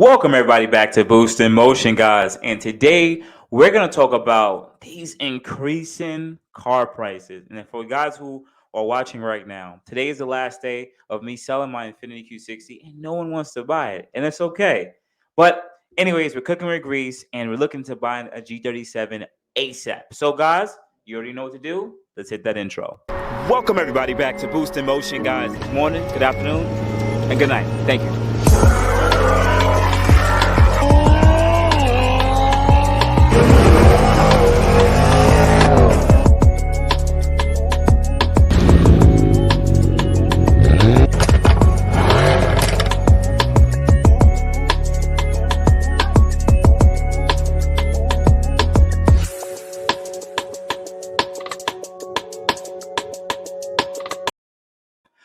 Welcome everybody back to Boost in Motion, guys. And today we're going to talk about these increasing car prices. And for guys who are watching right now, today is the last day of me selling my Infiniti Q60 and no one wants to buy it. And it's okay. But anyways, we're cooking with grease and we're looking to buy a G37 ASAP. So guys, you already know what to do. Let's hit that intro. Welcome everybody back to Boost in Motion, guys. Good morning, good afternoon, and good night. Thank you.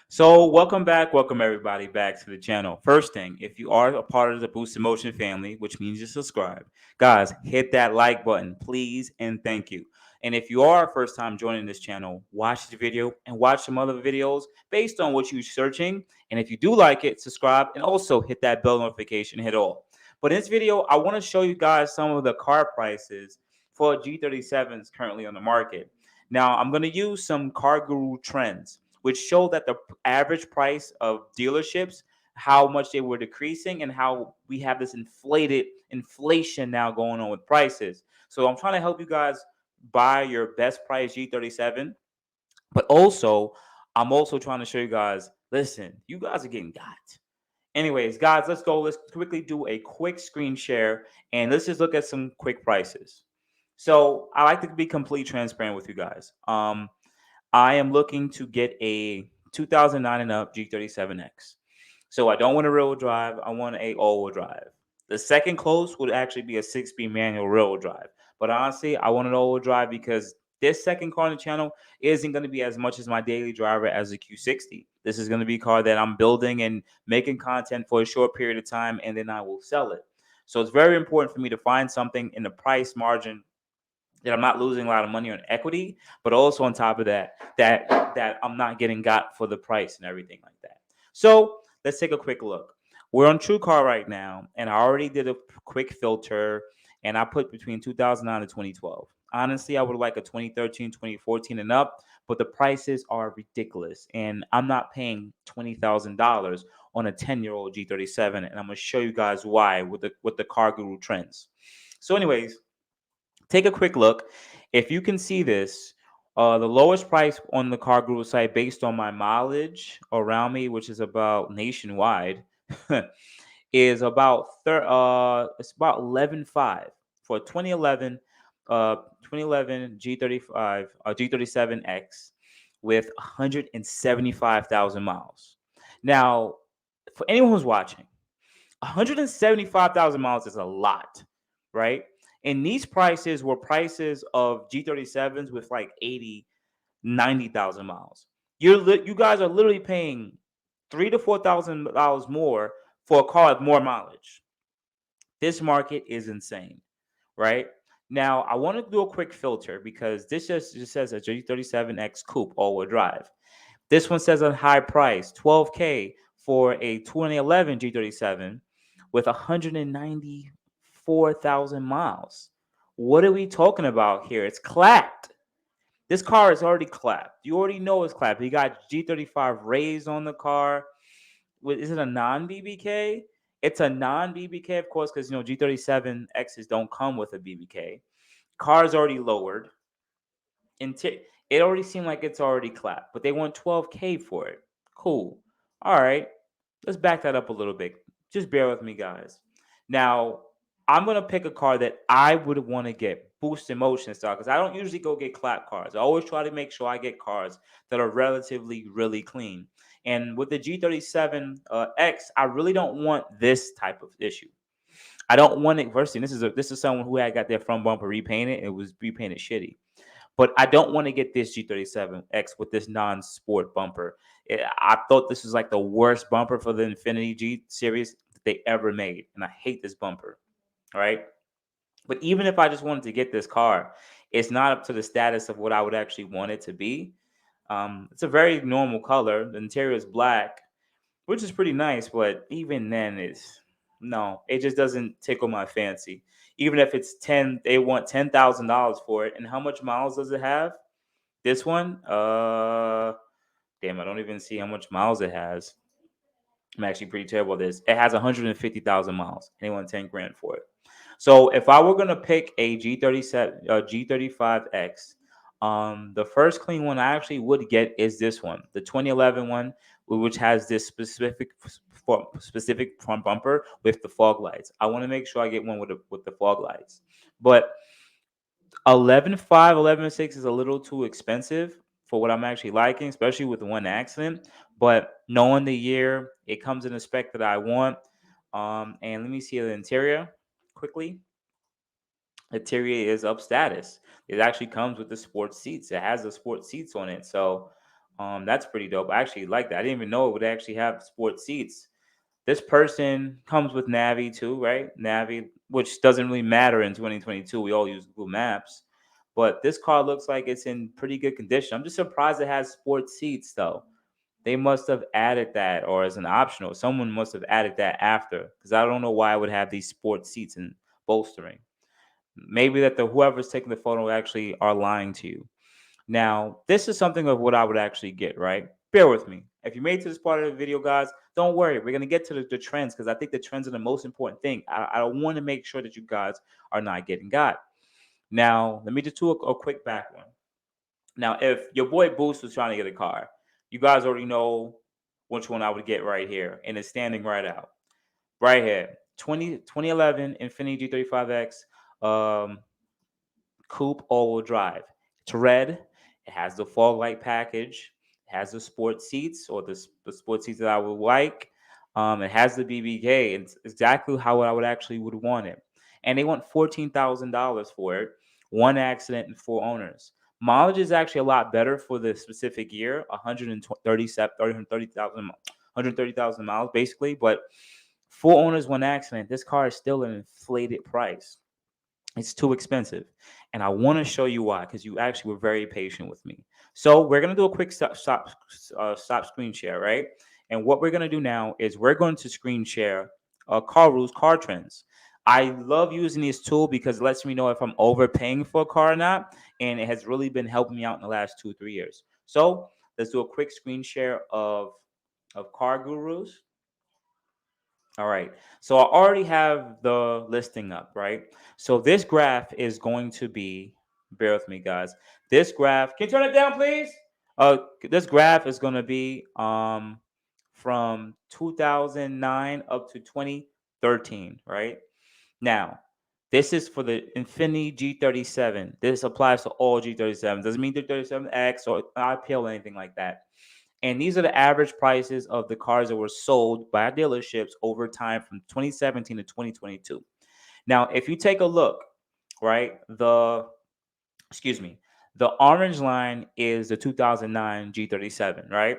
So welcome everybody back to the channel. First thing, if you are a part of the Boost in Motion family, which means you subscribe, guys, hit that like button, please, and thank you. And if you are first time joining this channel, watch the video and watch some other videos based on what you're searching. And if you do like it, subscribe and also hit that bell notification, hit all. But in this video, I want to show you guys some of the car prices for G37s currently on the market. Now, I'm going to use some car guru trends, which show that the average price of dealerships, how much they were decreasing and how we have this inflation now going on with prices. So I'm trying to help you guys buy your best price G37, but also I'm also trying to show you guys, listen, you guys are getting got. Anyways, guys, let's go. Let's quickly do a quick screen share and let's just look at some quick prices. So I like to be completely transparent with you guys. I am looking to get a 2009 and up G37X. So I don't want a rear-wheel drive. I want a all-wheel drive. The second close would actually be a 6-speed manual rear-wheel drive. But honestly, I want an all-wheel drive because this second car on the channel isn't going to be as much as my daily driver as the Q60. This is going to be a car that I'm building and making content for a short period of time, and then I will sell it. So it's very important for me to find something in the price margin that I'm not losing a lot of money on equity, but also on top of that I'm not getting got for the price and everything like that. So let's take a quick look. We're on TrueCar right now, and I already did a quick filter, and I put between 2009 and 2012. Honestly, I would like a 2013, 2014 and up, but the prices are ridiculous, and I'm not paying $20,000 on a 10-year-old G37, and I'm going to show you guys why with the car guru trends. So anyways, take a quick look. If you can see this, the lowest price on the car guru site based on my mileage around me, which is about nationwide, is about it's about 11.5 for 2011 G35 G37X with 175,000 miles. Now, for anyone who's watching, 175,000 miles is a lot, right? And these prices were prices of G37s with like 80, 90,000 miles. You guys are literally paying $3,000 to $4,000 more for a car with more mileage. This market is insane, right? Now, I want to do a quick filter because this just says a G37X Coupe all-wheel drive. This one says a high price, $12K for a 2011 G37 with 194,000 miles. What are we talking about here? It's clapped. This car is already clapped. You already know it's clapped. You got G35 raised on the car. Is it a non-BBK? It's a non-BBK, of course, because G37Xs don't come with a BBK. Car is already lowered. It already seemed like it's already clapped, but they want 12K for it. Cool. All right. Let's back that up a little bit. Just bear with me, guys. Now, I'm going to pick a car that I would want to get boost in motion style because I don't usually go get clap cars. I always try to make sure I get cars that are relatively really clean. And with the G37X, I really don't want this type of issue. I don't want it. First thing, this is someone who had got their front bumper repainted. It was repainted shitty. But I don't want to get this G37X with this non-sport bumper. I thought this was like the worst bumper for the Infiniti G series that they ever made. And I hate this bumper. All right. But even if I just wanted to get this car, it's not up to the status of what I would actually want it to be. It's a very normal color. The interior is black, which is pretty nice. But even then, no, it just doesn't tickle my fancy. Even if it's 10, they want $10,000 for it. And how much miles does it have? This one, damn, I don't even see how much miles it has. I'm actually pretty terrible at this. It has 150,000 miles, and they want 10 grand for it. So if I were gonna pick a G37, G35X, the first clean one I actually would get is this one, the 2011 one, which has this specific front bumper with the fog lights. I want to make sure I get one with the fog lights, but 11.5, 11.6 is a little too expensive for what I'm actually liking, especially with the one accident. But knowing the year, it comes in the spec that I want. And let me see the interior quickly. The interior is up status. It actually comes with the sports seats. It has the sports seats on it. So that's pretty dope. I actually like that. I didn't even know it would actually have sports seats. This person comes with Navi too, right? Navi, which doesn't really matter in 2022. We all use Google Maps. But this car looks like it's in pretty good condition. I'm just surprised it has sports seats though. They must have added that, or as an optional. Someone must have added that after, because I don't know why I would have these sports seats and bolstering. Maybe that the whoever's taking the photo actually are lying to you. Now, this is something of what I would actually get, right? Bear with me. If you made it to this part of the video, guys, don't worry. We're going to get to the trends because I think the trends are the most important thing. I want to make sure that you guys are not getting got. Now, let me just do a quick back one. Now, if your boy Boost was trying to get a car, you guys already know which one I would get right here. And it's standing right out. Right here. 2011 Infiniti G35X. Coupe all-wheel drive. It's red. It has the fog light package. It has the sports seats, or the sports seats that I would like. It has the BBK. It's exactly how I would actually would want it. And they want $14,000 for it. One accident and 4 owners. Mileage is actually a lot better for the specific year, 130,000 miles basically. But 4 owners, one accident. This car is still an inflated price. It's too expensive. And I want to show you why, because you actually were very patient with me. So we're going to do a quick stop screen share, right? And what we're going to do now is we're going to screen share car rules, car trends. I love using this tool because it lets me know if I'm overpaying for a car or not. And it has really been helping me out in the last 2-3 years. So let's do a quick screen share of car gurus. All right. So I already have the listing up, right? So this graph is going to be, bear with me, guys. This graph, can you turn it down, please? This graph is going to be from 2009 up to 2013, right? Now, this is for the Infiniti G37. This applies to all G37. Doesn't mean G37X or IPL or anything like that. And these are the average prices of the cars that were sold by dealerships over time from 2017 to 2022. Now, if you take a look, right, the orange line is the 2009 G37, right?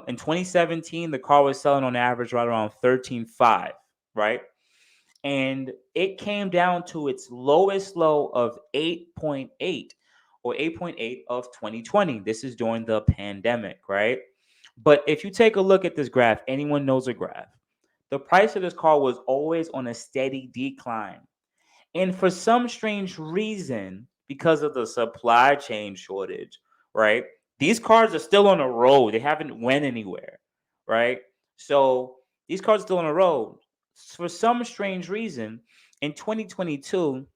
In 2017, the car was selling on average right around 13.5, right? And it came down to its lowest low of 8.8 or 8.8 of 2020. This is during the pandemic, right? But if you take a look at this graph, anyone knows a graph. The price of this car was always on a steady decline. And for some strange reason, because of the supply chain shortage, right? These cars are still on the road. They haven't went anywhere, right? So these cars are still on the road. For some strange reason, in 2020 to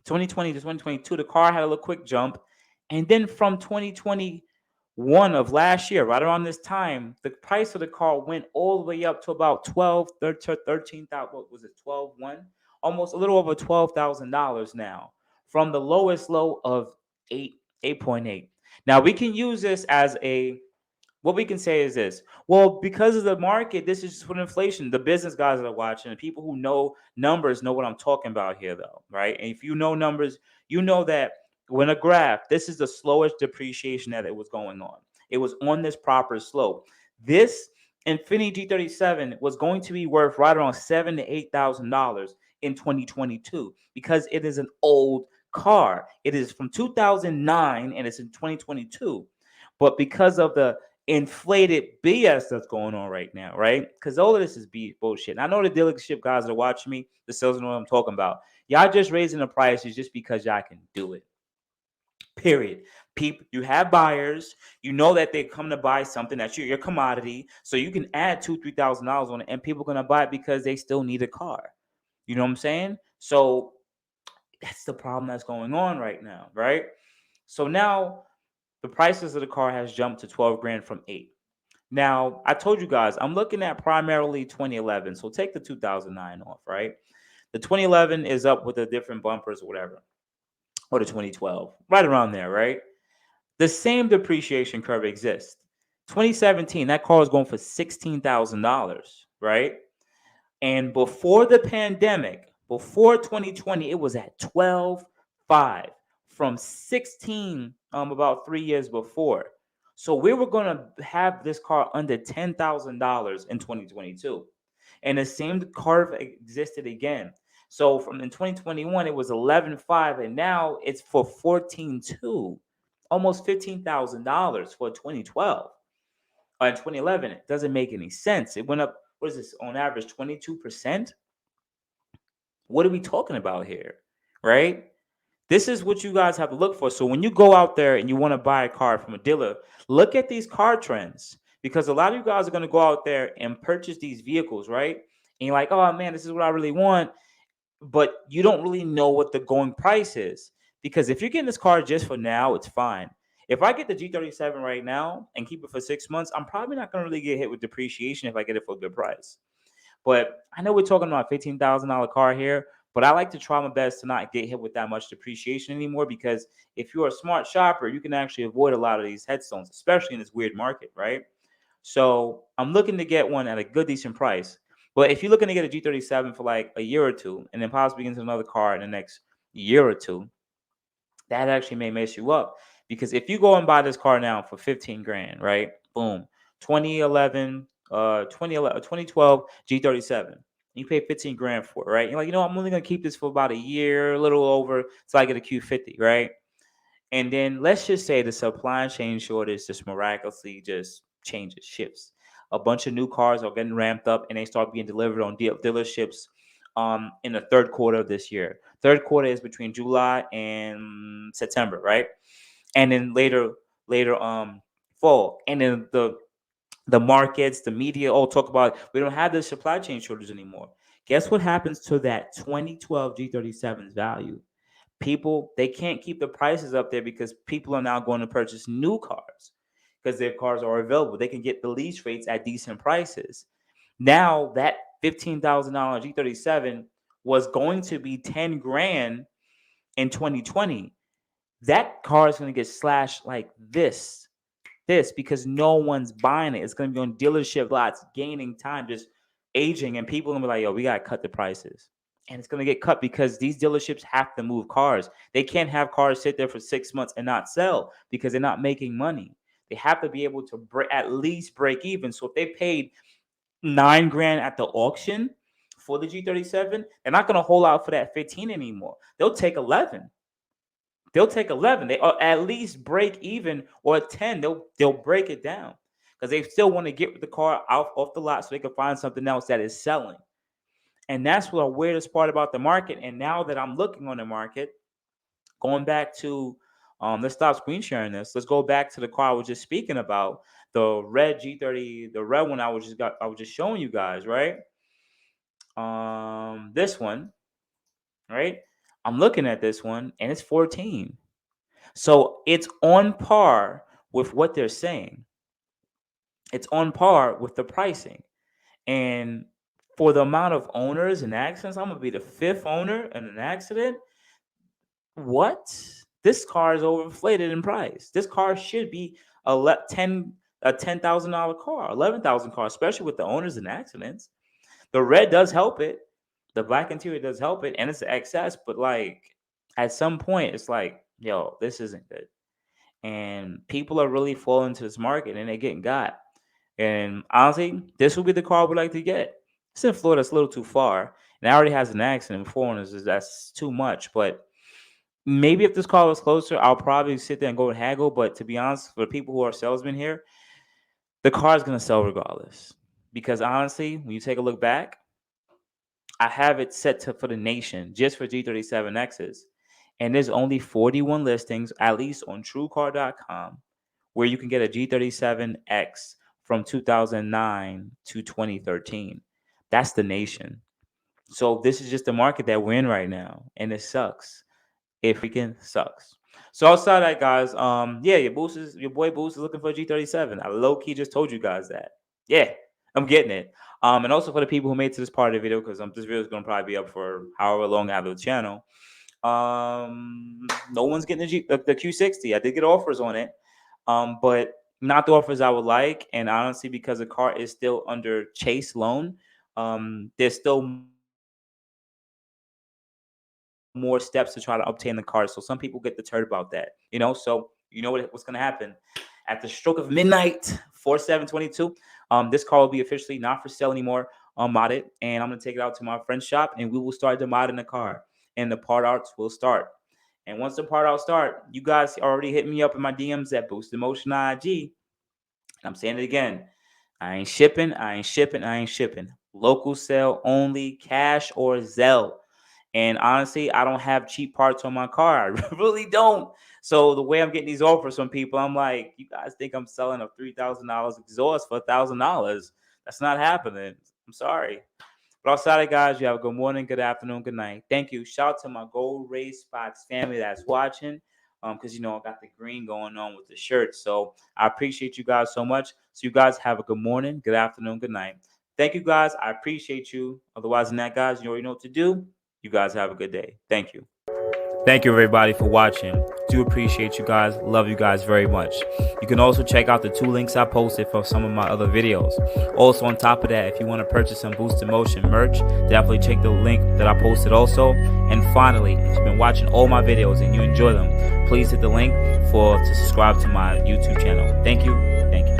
2022, the car had a little quick jump. And then from 2021 of last year, right around this time, the price of the car went all the way up to about 13,000. What was it? 12.1, almost a little over $12,000 now, from the lowest low of 8.8. Now we can use this as a, what we can say is this. Well, because of the market, this is just for inflation. The business guys that are watching, the people who know numbers know what I'm talking about here, though, right? And if you know numbers, you know that when a graph, this is the slowest depreciation that it was going on. It was on this proper slope. This Infiniti G37 was going to be worth right around $7,000 to $8,000 in 2022 because it is an old car. It is from 2009 and it's in 2022. But because of the inflated BS that's going on right now, right? Because all of this is bullshit. And I know the dealership guys that are watching me, the salesmen know what I'm talking about. Y'all just raising the prices just because y'all can do it. Period. People, you have buyers. You know that they come to buy something that's your commodity, so you can add $2,000-$3,000 on it, and people are gonna buy it because they still need a car. You know what I'm saying? So that's the problem that's going on right now, right? So now the prices of the car has jumped to 12 grand from 8. Now, I told you guys, I'm looking at primarily 2011. So take the 2009 off, right? The 2011 is up with the different bumpers or whatever, or the 2012, right around there, right? The same depreciation curve exists. 2017, that car was going for $16,000, right? And before the pandemic, before 2020, it was at 12.5 from 16 about 3 years before. So we were going to have this car under $10,000 in 2022. And the same curve existed again. So from in 2021, it was 11.5, and now it's for 14.2, almost $15,000 for 2012. In 2011, it doesn't make any sense. It went up, what is this, on average 22%? What are we talking about here, right? This is what you guys have to look for. So when you go out there and you want to buy a car from a dealer, look at these car trends, because a lot of you guys are going to go out there and purchase these vehicles, right? And you're like, oh man, this is what I really want. But you don't really know what the going price is, because if you're getting this car just for now, it's fine. If I get the G37 right now and keep it for 6 months, I'm probably not going to really get hit with depreciation if I get it for a good price. But I know we're talking about a $15,000 car here, but I like to try my best to not get hit with that much depreciation anymore, because if you're a smart shopper, you can actually avoid a lot of these headstones, especially in this weird market, right? So I'm looking to get one at a good, decent price. But if you're looking to get a G37 for like a year or two, and then possibly get into another car in the next year or two, that actually may mess you up. Because if you go and buy this car now for 15 grand, right? Boom. 2011, 2012 G37. You pay 15 grand for it, right? You're like, I'm only going to keep this for about a year, a little over, so I get a Q50, right? And then let's just say the supply chain shortage just miraculously just changes, shifts. A bunch of new cars are getting ramped up, and they start being delivered on dealerships in the third quarter of this year. Third quarter is between July and September, right? And then later fall. And then the markets, the media all talk about we don't have the supply chain shortage anymore. Guess what happens to that 2012 G37's value? People, they can't keep the prices up there because people are now going to purchase new cars because their cars are available. They can get the lease rates at decent prices. Now that $15,000 G37 was going to be 10 grand in 2020. That car is going to get slashed like this because no one's buying it. It's going to be on dealership lots, gaining time, just aging, and people are going to be like, yo, we got to cut the prices. And it's going to get cut because these dealerships have to move cars. They can't have cars sit there for 6 months and not sell because they're not making money. They have to be able to at least break even. So if they paid 9 grand at the auction for the G37, they're not going to hold out for that 15 anymore. They'll take 11. They'll take 11. They at least break even, or 10. They'll break it down because they still want to get the car out off the lot so they can find something else that is selling. And that's the weirdest part about the market. And now that I'm looking on the market, going back to let's stop screen sharing this. Let's go back to the car I was just speaking about, the red G30, the red one I was just showing you guys, right? This one, right? I'm looking at this one and it's 14. So it's on par with what they're saying. It's on par with the pricing. And for the amount of owners and accidents, I'm going to be the 5th owner in an accident. What? This car is overinflated in price. This car should be a $10,000 car, 11,000 car, especially with the owners and accidents. The red does help it. The black interior does help it. And it's the XS. But like at some point, it's like, yo, this isn't good. And people are really falling to this market and they're getting got. And honestly, this will be the car we'd like to get. It's in Florida, it's a little too far. And it already has an accident. Foreigners, that's too much. But maybe if this car was closer, I'll probably sit there and go and haggle. But to be honest, for the people who are salesmen here, the car is going to sell regardless. Because honestly, when you take a look back, I have it set to for the nation just for G37Xs. And there's only 41 listings, at least on TrueCar.com, where you can get a G37X from 2009 to 2013. That's the nation. So this is just the market that we're in right now, and it sucks. It freaking sucks. So outside that, guys, yeah, your boy Boost is looking for a G37. I low key just told you guys that. Yeah, I'm getting it. And also for the people who made it to this part of the video, because this video is gonna probably be up for however long I have the channel. No one's getting the Q60. I did get offers on it, but not the offers I would like. And honestly, because the car is still under Chase loan, there's still more steps to try to obtain the car. So some people get deterred about that, you know. So you know what's going to happen at the stroke of midnight, 4/7/22. This car will be officially not for sale anymore, modded, and I'm going to take it out to my friend's shop, and we will start demodding the car, and the part outs will start. And once the part outs start, you guys already hit me up in my DMs at boostinmotion IG. And I'm saying it again. I ain't shipping. Local sale only, cash or Zelle. And honestly, I don't have cheap parts on my car. I really don't. So the way I'm getting these offers from people, I'm like, you guys think I'm selling a $3,000 exhaust for $1,000? That's not happening. I'm sorry. But outside of guys, you have a good morning, good afternoon, good night. Thank you. Shout out to my Gold Race Fox family that's watching. Because, you know, I got the green going on with the shirt. So I appreciate you guys so much. So you guys have a good morning, good afternoon, good night. Thank you, guys. I appreciate you. Otherwise than that, guys, you already know what to do. You guys have a good day. Thank you. Thank you, everybody, for watching. Do appreciate you guys. Love you guys very much. You can also check out the 2 links I posted for some of my other videos. Also, on top of that, if you want to purchase some Boost in Motion merch, definitely check the link that I posted also. And finally, if you've been watching all my videos and you enjoy them, please hit the link to subscribe to my YouTube channel. Thank you. Thank you.